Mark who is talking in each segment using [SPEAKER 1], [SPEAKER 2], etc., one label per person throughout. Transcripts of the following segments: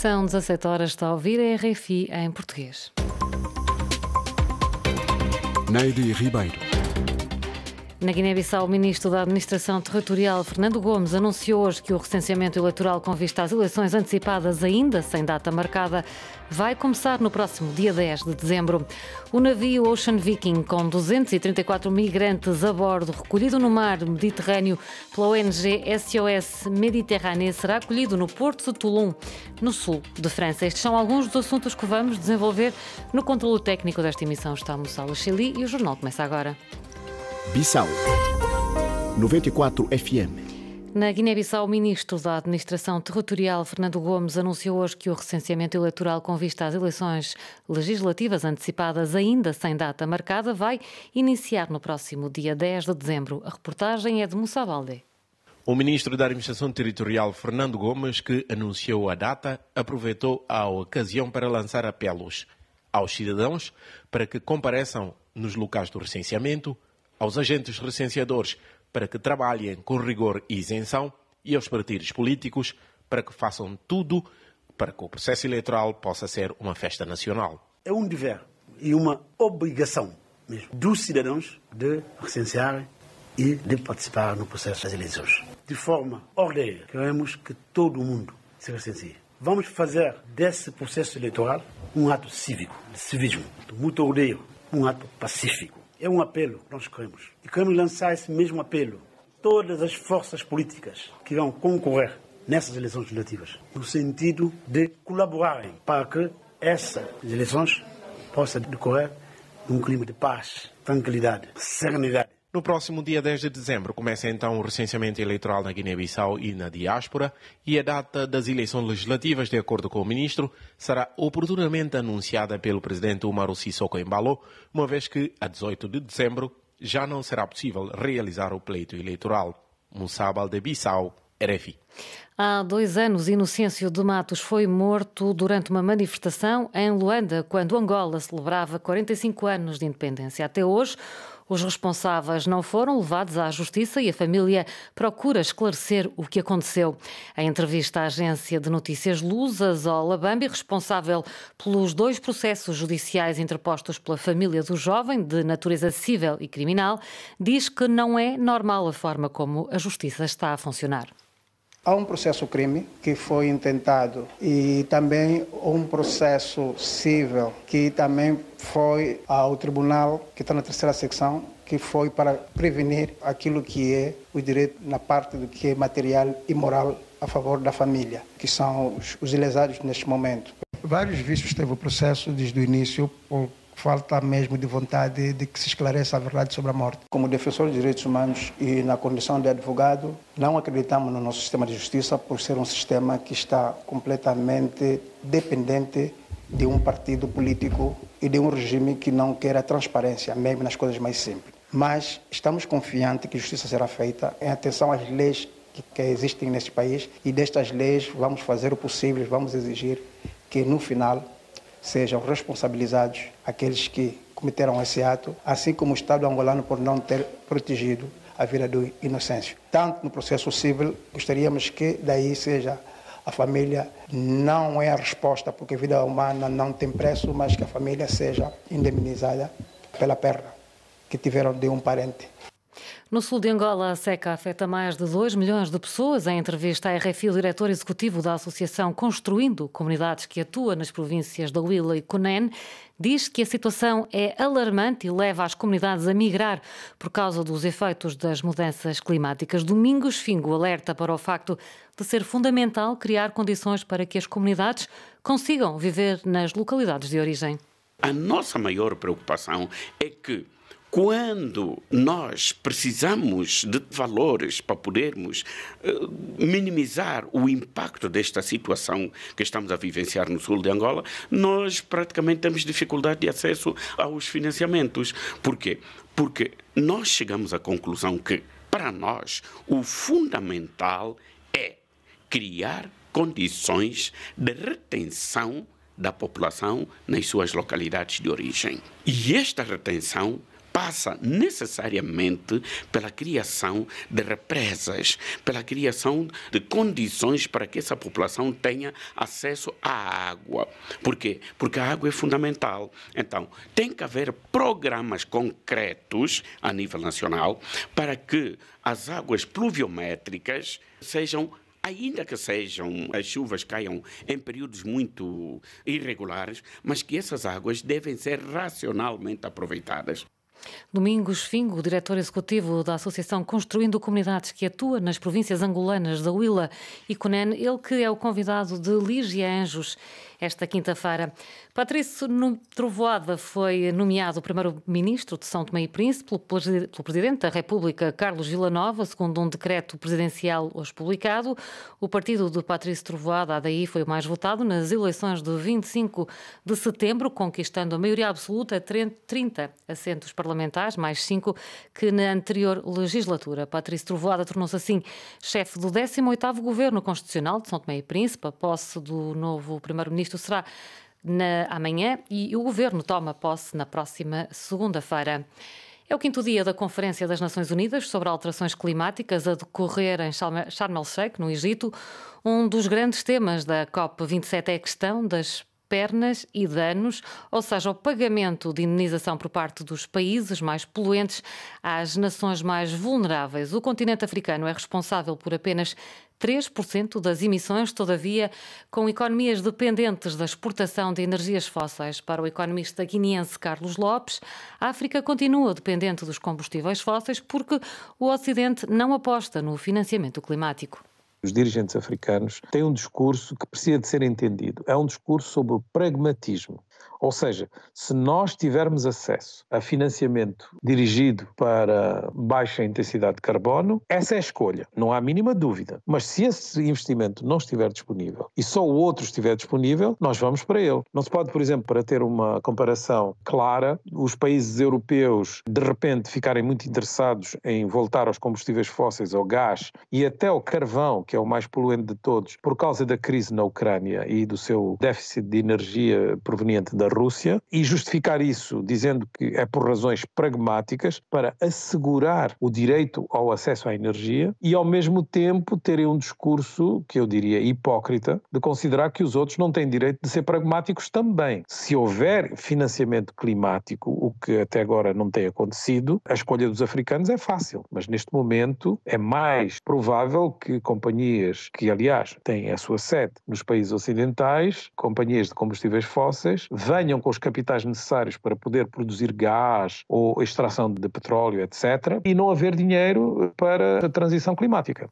[SPEAKER 1] São 17 horas, está a ouvir a RFI em português.
[SPEAKER 2] Neide Ribeiro.
[SPEAKER 1] Na Guiné-Bissau, o ministro da Administração Territorial, Fernando Gomes, anunciou hoje que o recenseamento eleitoral com vista às eleições antecipadas, ainda sem data marcada, vai começar no próximo dia 10 de dezembro. O navio Ocean Viking, com 234 migrantes a bordo, recolhido no mar Mediterrâneo pela ONG SOS Méditerranée, será acolhido no porto de Toulon, no sul de França. Estes são alguns dos assuntos que vamos desenvolver no controlo técnico desta emissão. Está Moçala Chili e o jornal começa agora.
[SPEAKER 2] Bissau 94 FM.
[SPEAKER 1] Na Guiné-Bissau, o ministro da Administração Territorial, Fernando Gomes, anunciou hoje que o recenseamento eleitoral com vista às eleições legislativas antecipadas, ainda sem data marcada, vai iniciar no próximo dia 10 de dezembro. A reportagem é de Moussa Baldé.
[SPEAKER 3] O ministro da Administração Territorial, Fernando Gomes, que anunciou a data, aproveitou a ocasião para lançar apelos aos cidadãos para que compareçam nos locais do recenseamento, aos agentes recenseadores para que trabalhem com rigor e isenção e aos partidos políticos para que façam tudo para que o processo eleitoral possa ser uma festa nacional.
[SPEAKER 4] É um dever e uma obrigação mesmo dos cidadãos de recensear e de participar no processo das eleições. De forma ordeira, queremos que todo mundo se recensie. Vamos fazer desse processo eleitoral um ato cívico, de civismo, muito ordeiro, um ato pacífico. É um apelo que nós queremos. E queremos lançar esse mesmo apelo a todas as forças políticas que vão concorrer nessas eleições legislativas, no sentido de colaborarem para que essas eleições possam decorrer num clima de paz, tranquilidade, serenidade.
[SPEAKER 3] No próximo dia 10 de dezembro começa então o recenseamento eleitoral na Guiné-Bissau e na diáspora e a data das eleições legislativas, de acordo com o ministro, será oportunamente anunciada pelo presidente Umaru Sissoko Embalo, uma vez que a 18 de dezembro já não será possível realizar o pleito eleitoral. Moussa Baldé, Bissau, RFI.
[SPEAKER 1] Há 2 anos, Inocêncio de Matos foi morto durante uma manifestação em Luanda, quando Angola celebrava 45 anos de independência. Até hoje, os responsáveis não foram levados à justiça e a família procura esclarecer o que aconteceu. Em entrevista à agência de notícias Lusa, Zola Bambi, responsável pelos 2 processos judiciais interpostos pela família do jovem, de natureza civil e criminal, diz que não é normal a forma como a justiça está a funcionar.
[SPEAKER 5] Há um processo crime que foi intentado e também um processo civil que também foi ao tribunal, que está na 3ª secção, que foi para prevenir aquilo que é o direito na parte do que é material e moral a favor da família, que são os ilesados neste momento. Vários vícios teve o processo desde o início por falta mesmo de vontade de que se esclareça a verdade sobre a morte. Como defensor de direitos humanos e na condição de advogado, não acreditamos no nosso sistema de justiça por ser um sistema que está completamente dependente de um partido político e de um regime que não quer a transparência, mesmo nas coisas mais simples. Mas estamos confiantes que justiça será feita em atenção às leis que existem neste país e destas leis vamos fazer o possível, vamos exigir que no final sejam responsabilizados aqueles que cometeram esse ato, assim como o Estado angolano por não ter protegido a vida do Inocêncio. Tanto no processo civil, gostaríamos que daí seja a família, não é a resposta, porque a vida humana não tem preço, mas que a família seja indemnizada pela perda que tiveram de um parente.
[SPEAKER 1] No sul de Angola, a seca afeta mais de 2 milhões de pessoas. Em entrevista à RFI, o diretor executivo da Associação Construindo Comunidades, que atua nas províncias da Huila e Cunene, diz que a situação é alarmante e leva as comunidades a migrar por causa dos efeitos das mudanças climáticas. Domingos Fingo alerta para o facto de ser fundamental criar condições para que as comunidades consigam viver nas localidades de origem.
[SPEAKER 6] A nossa maior preocupação é que quando nós precisamos de valores para podermos minimizar o impacto desta situação que estamos a vivenciar no sul de Angola, nós praticamente temos dificuldade de acesso aos financiamentos. Por quê? Porque nós chegamos à conclusão que, para nós, o fundamental é criar condições de retenção da população nas suas localidades de origem. E esta retenção passa necessariamente pela criação de represas, pela criação de condições para que essa população tenha acesso à água. Por quê? Porque a água é fundamental. Então, tem que haver programas concretos a nível nacional para que as águas pluviométricas sejam, ainda que as chuvas caiam em períodos muito irregulares, mas que essas águas devem ser racionalmente aproveitadas.
[SPEAKER 1] Domingos Fingo, diretor executivo da Associação Construindo Comunidades, que atua nas províncias angolanas da Huila e Cunene, ele que é o convidado de Lígia Anjos esta quinta-feira. Patrício Trovoada foi nomeado primeiro-ministro de São Tomé e Príncipe pelo Presidente da República, Carlos Villanova, segundo um decreto presidencial hoje publicado. O partido de Patrício Trovoada, ADI, foi o mais votado nas eleições de 25 de setembro, conquistando a maioria absoluta, 30 assentos parlamentares, mais 5 que na anterior legislatura. Patrício Trovoada tornou-se assim chefe do 18º Governo Constitucional de São Tomé e Príncipe. A posse do novo primeiro-ministro será amanhã e o Governo toma posse na próxima segunda-feira. É o 5º dia da Conferência das Nações Unidas sobre alterações climáticas a decorrer em Sharm el-Sheikh, no Egito. Um dos grandes temas da COP27 é a questão das pernas e danos, ou seja, o pagamento de indenização por parte dos países mais poluentes às nações mais vulneráveis. O continente africano é responsável por apenas 3% das emissões, todavia, com economias dependentes da exportação de energias fósseis. Para o economista guineense Carlos Lopes, a África continua dependente dos combustíveis fósseis porque o Ocidente não aposta no financiamento climático.
[SPEAKER 7] Os dirigentes africanos têm um discurso que precisa de ser entendido. É um discurso sobre o pragmatismo. Ou seja, se nós tivermos acesso a financiamento dirigido para baixa intensidade de carbono, essa é a escolha, não há a mínima dúvida. Mas se esse investimento não estiver disponível e só o outro estiver disponível, nós vamos para ele. Não se pode, por exemplo, para ter uma comparação clara, os países europeus de repente ficarem muito interessados em voltar aos combustíveis fósseis, ao gás e até ao carvão, que é o mais poluente de todos, por causa da crise na Ucrânia e do seu déficit de energia proveniente da Rússia, e justificar isso dizendo que é por razões pragmáticas para assegurar o direito ao acesso à energia e ao mesmo tempo terem um discurso que eu diria hipócrita de considerar que os outros não têm direito de ser pragmáticos também. Se houver financiamento climático, o que até agora não tem acontecido, a escolha dos africanos é fácil, mas neste momento é mais provável que companhias que aliás têm a sua sede nos países ocidentais, companhias de combustíveis fósseis, venham com os capitais necessários para poder produzir gás ou extração de petróleo, etc., e não haver dinheiro para a transição climática.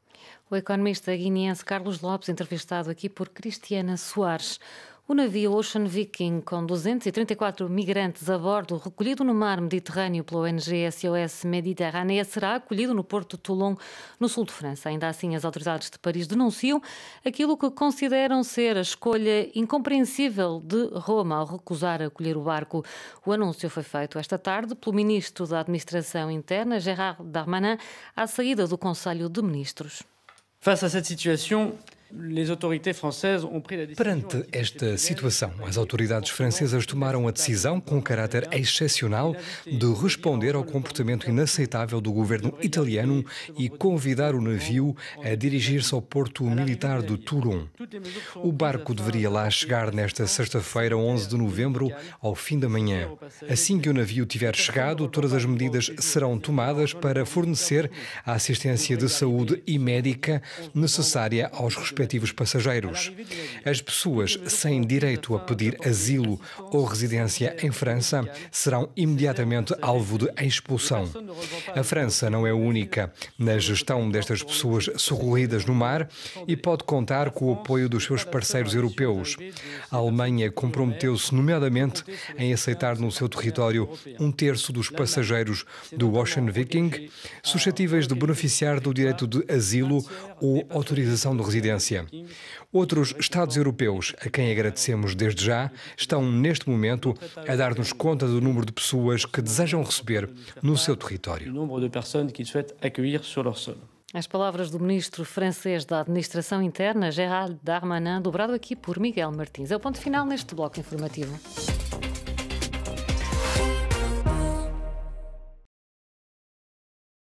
[SPEAKER 1] O economista guineense Carlos Lopes, entrevistado aqui por Cristiana Soares. O navio Ocean Viking, com 234 migrantes a bordo, recolhido no mar Mediterrâneo pela ONG SOS Mediterrânea, será acolhido no porto de Toulon, no sul de França. Ainda assim, as autoridades de Paris denunciam aquilo que consideram ser a escolha incompreensível de Roma ao recusar acolher o barco. O anúncio foi feito esta tarde pelo ministro da Administração Interna, Gérald Darmanin, à saída do Conselho de Ministros.
[SPEAKER 8] Face a cette situation,
[SPEAKER 9] perante esta situação, as autoridades francesas tomaram a decisão, com caráter excepcional, de responder ao comportamento inaceitável do governo italiano e convidar o navio a dirigir-se ao porto militar de Toulon. O barco deveria lá chegar nesta sexta-feira, 11 de novembro, ao fim da manhã. Assim que o navio tiver chegado, todas as medidas serão tomadas para fornecer a assistência de saúde e médica necessária aos respectivos passageiros. As pessoas sem direito a pedir asilo ou residência em França serão imediatamente alvo de expulsão. A França não é única na gestão destas pessoas socorridas no mar e pode contar com o apoio dos seus parceiros europeus. A Alemanha comprometeu-se, nomeadamente, em aceitar no seu território 1/3 dos passageiros do Ocean Viking, suscetíveis de beneficiar do direito de asilo ou autorização de residência. Outros Estados europeus, a quem agradecemos desde já, estão neste momento a dar-nos conta do número de pessoas que desejam receber no seu território.
[SPEAKER 1] As palavras do ministro francês da Administração Interna, Gérald Darmanin, dobrado aqui por Miguel Martins. É o ponto final neste bloco informativo.